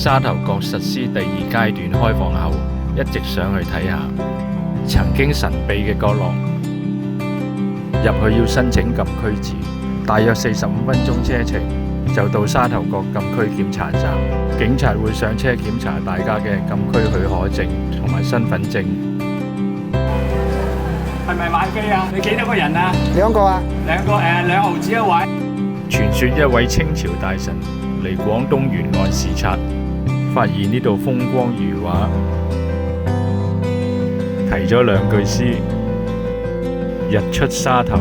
沙頭角實施第2階段開放後，一直想去睇下曾經神秘嘅角落。入去要申請禁區紙，大約45分鐘車程就到沙頭角禁區檢查站。警察會上車檢查大家嘅禁區許可證同埋身份證。係咪買飛啊？你幾多個人啊2個啊？2個2毫子一位。傳說一位清朝大臣嚟廣東沿岸視察，發現呢度風光如畫，提咗2句詩：日出沙頭，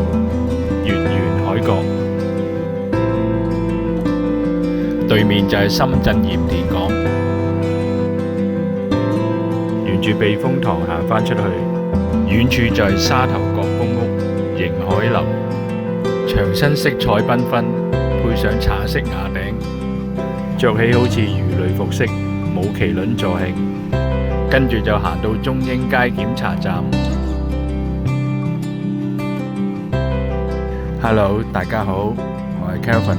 月圓海角。對面就係深圳鹽田港，沿住避風塘行返出去，遠處就係沙頭角公屋、迎海樓，牆身色彩繽紛，配上橙色瓦頂，着起好似魚類服飾，冇麒麟助興。跟住就行到中英街檢查站。Hello， 大家好，我係 Kelvin，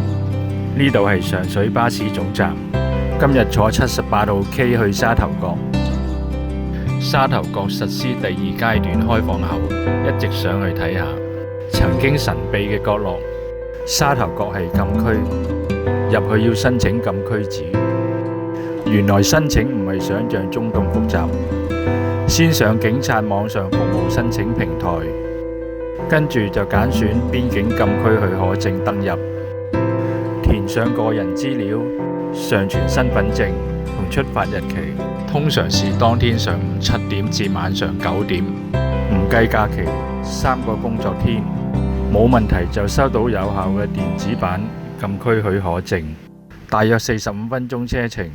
呢度係上水巴士總站。今日坐78號 K 去沙頭角。沙頭角實施第2階段開放後，一直想去睇下曾經神秘嘅角落。沙頭角係禁區，入去要申請禁區紙。原來申請唔係想像中咁複雜，先上警察網上服務申請平台，跟住就揀選邊境禁區許可證登入，填上個人資料，上傳身份證同出發日期，通常是當天上午7點至晚上9點，唔計假期3個工作天，冇問題就收到有效嘅電子版禁區許可證。大約45分鐘車程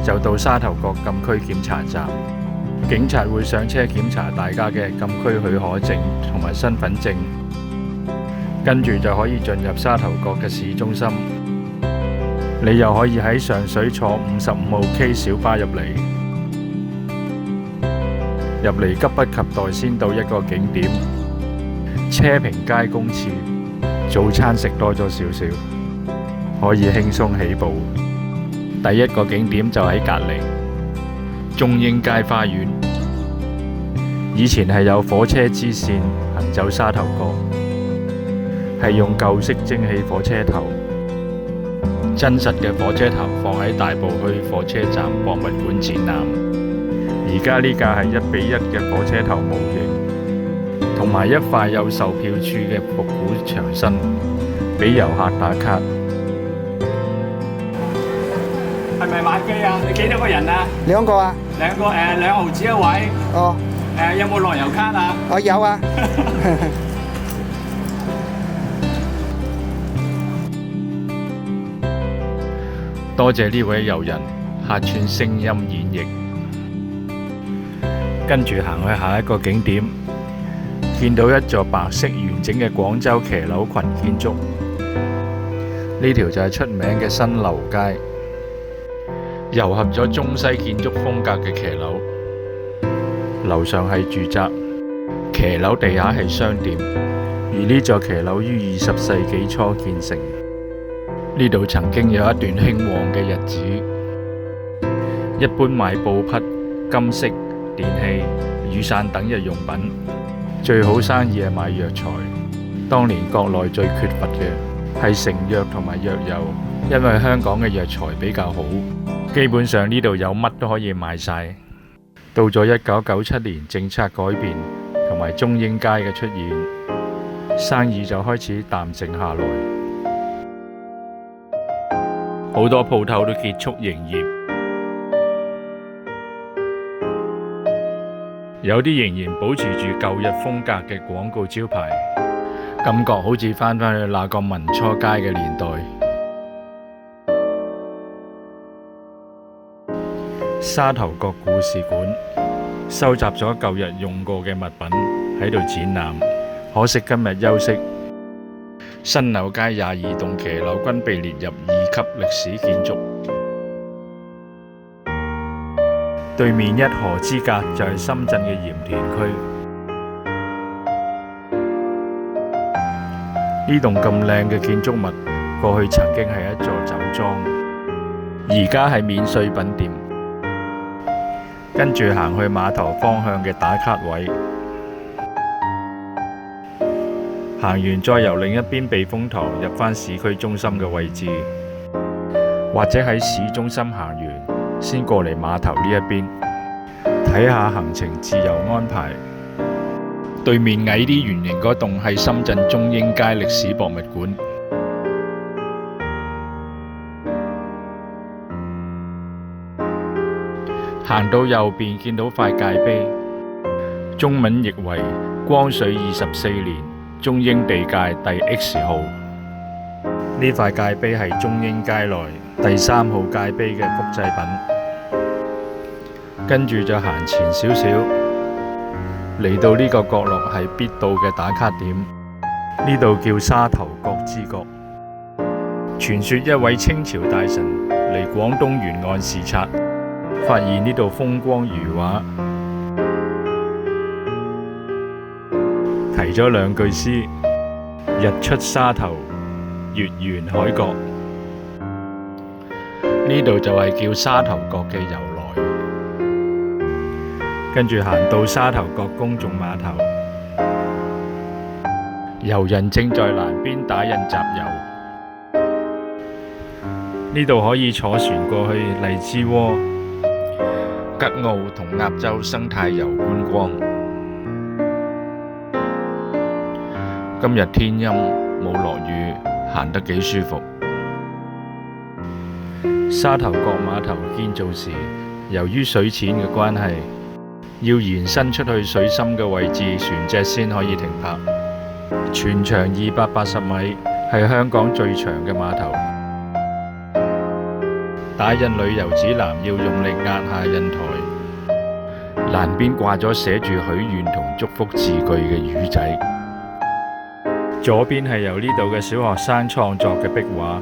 就到沙頭角禁區檢查站，警察會上車檢查大家嘅禁區許可證同埋身份證，跟住就可以進入沙頭角嘅市中心。你又可以喺上水坐55號 K 小巴入嚟，急不及待先到一個景點車平街公廁，早餐食多咗少少，可以輕鬆起步。第一個景點就喺隔離中英街花園，以前係有火車支線行走沙頭角，係用舊式蒸汽火車頭，真實嘅火車頭放喺大埔墟火車站博物館展覽。而家呢架係1:1嘅火車頭模型，同埋一塊有售票處嘅復古牆身，俾遊客打卡。係咪買飛啊？你幾多個人啊？2個啊？2個2毫子一位。哦。有冇樂悠卡啊？我有啊。多謝呢位遊人客串聲音演繹。跟住行去下一個景點，見到一座白色完整嘅廣州騎樓群建築，呢條就係出名嘅新樓街，糅合咗中西建築風格嘅騎樓。樓上係住宅，騎樓地下係商店，而呢座騎樓於20世紀初建成。呢度曾經有一段興旺嘅日子，一般賣布匹、金飾、電器、雨傘等日用品，最好生意係賣藥材。當年國內最缺乏嘅係成藥同埋藥油，因為香港嘅藥材比較好，基本上呢度有乜都可以賣晒。到咗1997年政策改變同埋中英街嘅出現，生意就開始淡靜下來，好多鋪頭都結束營業，有啲仍然保持住舊日風格嘅廣告招牌，感覺好似返去那個民初街嘅年代。沙頭角故事館收集咗舊日用過嘅物品喺度展覽，可惜今日休息。新樓街22棟騎樓均被列入2級歷史建築。對面一河之隔就係深圳嘅鹽田區。呢棟咁靚嘅建築物，過去曾經係一座酒莊，而家係免稅品店。跟住行去碼頭方向嘅打卡位，行完再由另一邊避風塘入返市區中心嘅位置，或者喺市中心行完先過嚟碼頭呢一邊，睇下行程自由安排。對面矮啲圓形嗰棟係深圳中英街歷史博物館。行到右邊見到塊界碑，中文譯為光緒24年中英地界第 X 號。呢塊界碑係中英街內第3號界碑嘅複製品。跟住就行前少少，嚟到呢個角落係必到嘅打卡點，呢度叫沙頭角之角。傳說一位清朝大臣嚟廣東沿岸視察，發現呢度風光如畫，提咗2句詩：日出沙頭，月圓海角。呢度就係叫沙頭角嘅由來。跟住行到沙頭角公眾碼頭，遊人正在欄邊打印集郵。呢度可以坐船過去荔枝窩、吉澳同鴨洲生態遊觀光。今日天陰冇落雨，行得幾舒服。沙頭角碼頭建造時，由於水淺嘅關係，要延伸出去水深嘅位置，船隻先可以停泊。全長280米，係香港最長嘅碼頭。打印旅遊指南要用力壓下印台，欄邊掛咗寫住許願同祝福字句嘅魚仔。左邊係由呢度嘅小學生創作嘅壁畫，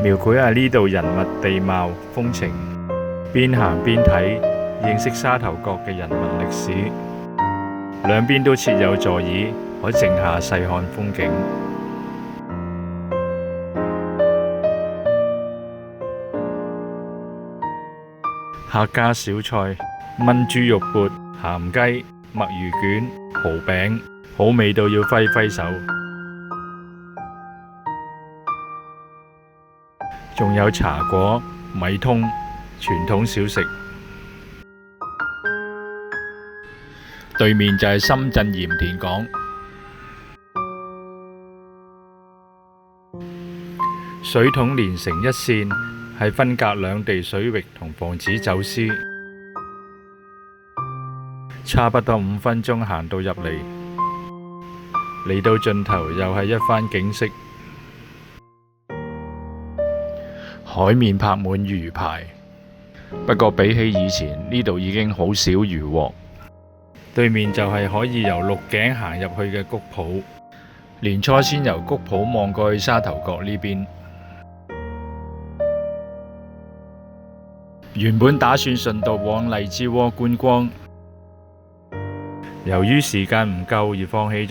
描繪下呢度人物地貌風情，邊行邊睇，認識沙頭角嘅人文歷史。兩邊都設有座椅，可靜下細看風景。客家小菜炆豬肉缽、鹹雞、墨魚卷、蠔餅，好味到要揮揮手。仲有茶果、米通，傳統小食。對面就係深圳鹽田港，水桶連成一線，係分隔兩地水域同防止走私。差不多5分鐘行到入嚟，嚟到盡頭又係一番景色。海面泊滿魚排，不過比起以前呢度已經好少魚獲。對面就係可以由鹿頸行入去嘅谷埔，年初先由谷埔望過去沙頭角呢邊。原本打算順道往荔枝窩觀光，由於時間唔夠而放棄。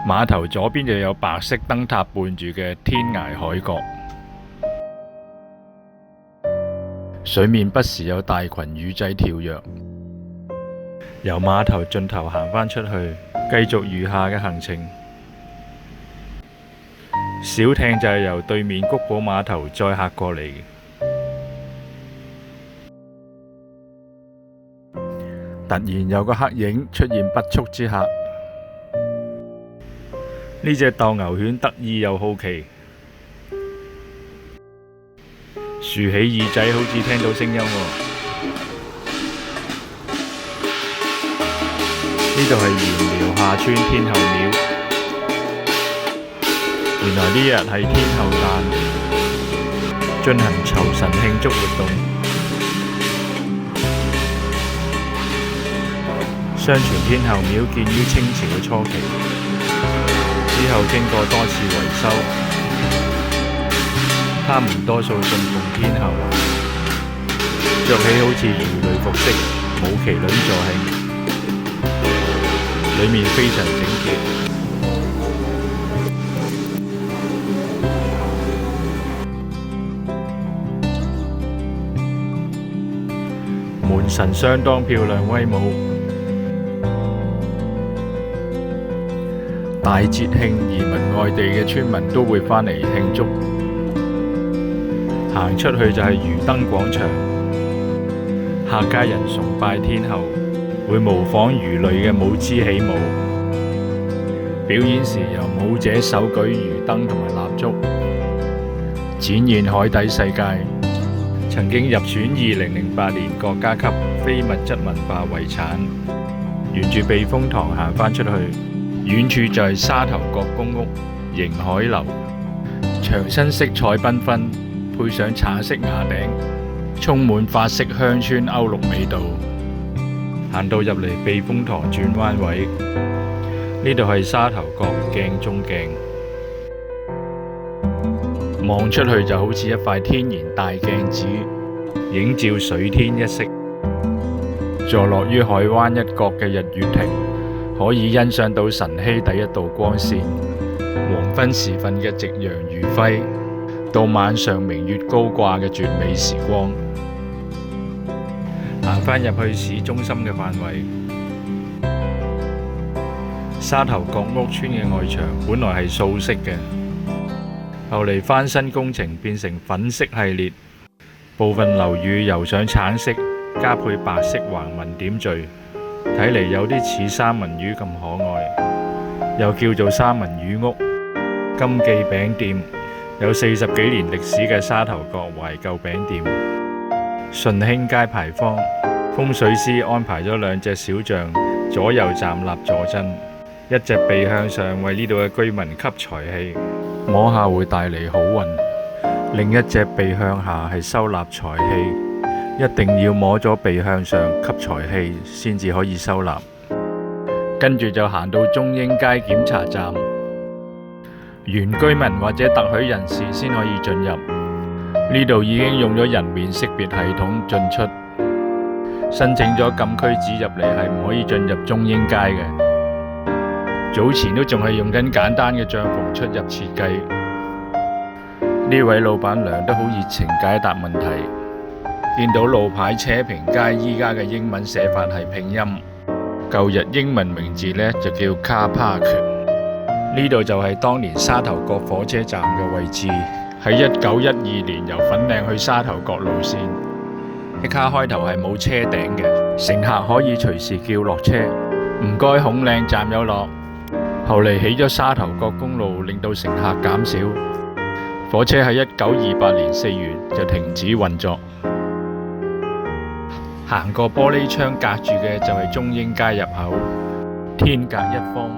碼頭左邊就有白色燈塔伴住嘅天涯海角，水面不時有大群魚仔跳躍。由碼頭盡頭行返出去，繼續餘下嘅行程。小艇就係由對面谷埔碼頭載客過嚟嘅。突然有個黑影出現不速之客，呢隻鬥牛犬得意又好奇，豎起耳仔好似聽到聲音喎。呢度係鹽寮下村天后廟，原來呢日係天后誕，進行酬神慶祝活動。相傳天后廟建於清朝嘅初期，之後經過多次維修，他們多數信奉天后，着起好似魚類服飾，舞麒麟助興。裏面非常整潔，神相當漂亮威武。大節慶移民外地嘅村民都會返嚟慶祝。行出去就係魚燈廣場，客家人崇拜天后，會模仿魚類嘅舞姿起舞。表演時由舞者手舉魚燈同埋蠟燭，展現海底世界。曾經入選2008年國家級非物質文化遺產。沿住避風塘行返出去，遠處就係沙頭角公屋迎海樓，牆身色彩繽紛，配上橙色瓦頂，充滿法式鄉村歐陸味道。行到入嚟避風塘轉彎位，呢度係沙頭角鏡中鏡，望出去就好似一塊天然大鏡子，映照水天一色。坐落於海灣一角嘅日月亭，可以欣賞到晨曦第一道光線，黃昏時分嘅夕陽餘暉，到晚上明月高掛嘅絕美時光。行返入去市中心嘅範圍，沙頭角屋村嘅外牆本來係素色嘅，後嚟翻新工程變成粉色系列，部分樓宇油上橙色，加配白色橫紋點綴，睇嚟有啲似三文魚咁可愛，又叫做三文魚屋。金記餅店有40幾年歷史嘅沙頭角懷舊餅店。順興街牌坊，風水師安排咗2隻小象左右站立坐鎮，一隻鼻向上為呢度嘅居民吸財氣，摸下會帶嚟好運；另一隻鼻向下係收納財氣，一定要摸咗鼻向上吸財氣先至可以收納。跟住就行到中英街檢查站，原居民或者特許人士先可以進入。呢度已經用咗人面識別系統進出，申請咗禁區紙入嚟係唔可以進入中英街嘅。早前都仲係用緊簡單嘅帳篷出入設計。呢位老闆娘都好熱情解答問題。見到路牌車坪街依家嘅英文寫法係拼音，舊日英文名字呢就叫 Car Park。呢度就係當年沙頭角火車站嘅位置。喺1912年由粉嶺去沙頭角路線，啲卡開頭係冇車頂嘅，乘客可以隨時叫落車，唔該孔嶺站有落。後嚟起咗沙頭角公路，令到乘客減少，火車喺1928年4月就停止運作。行過玻璃窗隔住嘅就係中英街入口，天隔一方。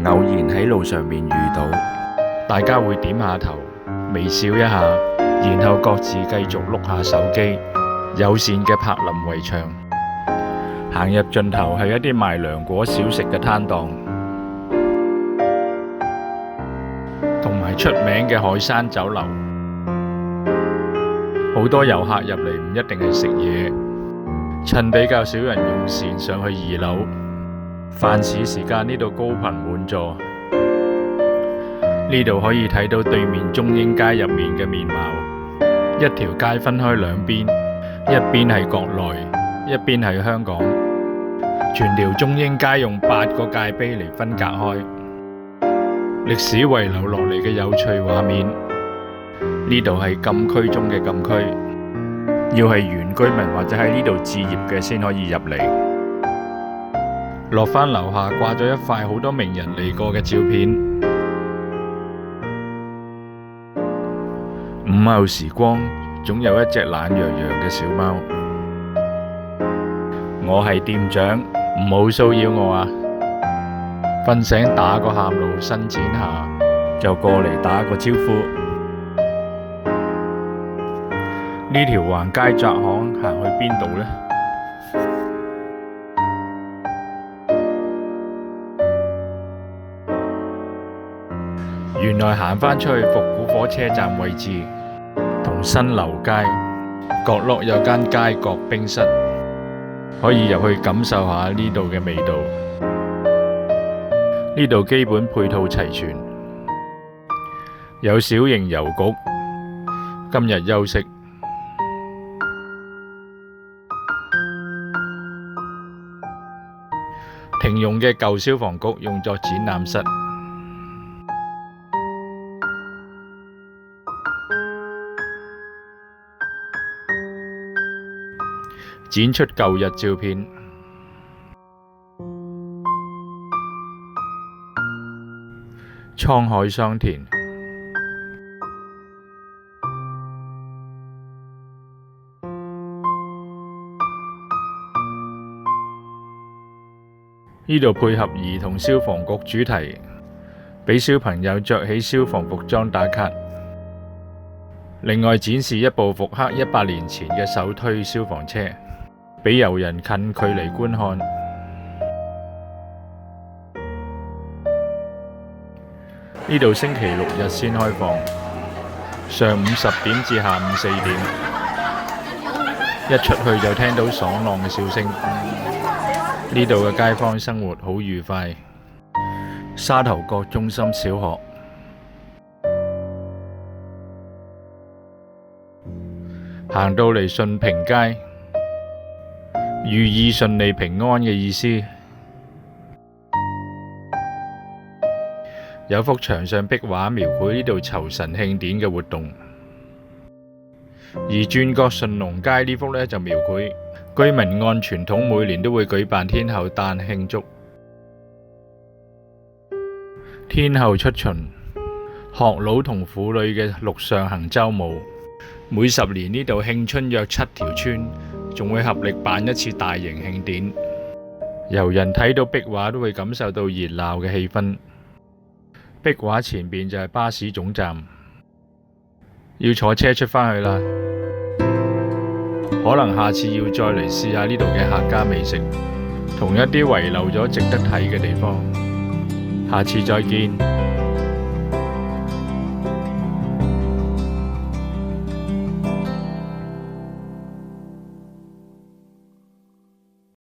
偶然喺路上面遇到，大家會點下頭，微笑一下，然後各自繼續碌下手機。友善嘅柏林圍牆，行入盡頭係一啲賣涼果小食嘅攤檔，同埋出名嘅海山酒樓。好多遊客入嚟唔一定係食嘢，趁比較少人用膳上去2樓。飯市時間呢度高頻滿座。呢度可以睇到對面中英街入面嘅面貌，一條街分開兩邊，一邊係國內，一邊係香港。全條中英街用8個界碑嚟分隔開，歷史遺留落嚟嘅有趣畫面。呢度係禁區中嘅禁區，要係原居民或者喺呢度置業嘅先可以入嚟。落返樓下掛咗一塊好多名人嚟過嘅照片。午後時光，總有一隻懶洋洋嘅小貓。我係店長，唔好騷擾我啊！瞓醒打個喊路伸展下，就過嚟打個招呼。呢條橫街窄巷行去邊度呢？原來行返出去復古火車站位置，同新樓街角落有間街角冰室，可以入去感受下呢度嘅味道。呢度基本配套齊全，有小型郵局。今日休息。停用嘅舊消防局用作展覽室。展出舊日照片。滄海桑田。呢度配合兒童消防局主題，俾小朋友着起消防服裝打卡。另外展示一部復刻100年前嘅手推消防車，俾遊人近距離觀看。呢度星期六日先開放，上午10點至下午4點，一出去就聽到爽朗嘅笑聲。呢度嘅街坊生活好愉快。沙頭角中心小學，行到嚟順平街，寓意順利平安嘅意思。有幅牆上壁畫描繪呢度酬神慶典嘅活動，而轉角順龍街呢幅呢，就描繪居民按傳統每年都會舉辦天后誕慶祝。天后出巡，學佬同婦女嘅陸上行舟舞。每10年呢度慶春約7條村，仲會合力辦一次大型慶典。遊人睇到壁畫都會感受到熱鬧嘅氣氛。壁畫前邊就係巴士總站，要坐車出返去啦。可能下次要再嚟試下呢度嘅客家美食，同一啲遺留咗值得睇嘅地方。下次再見。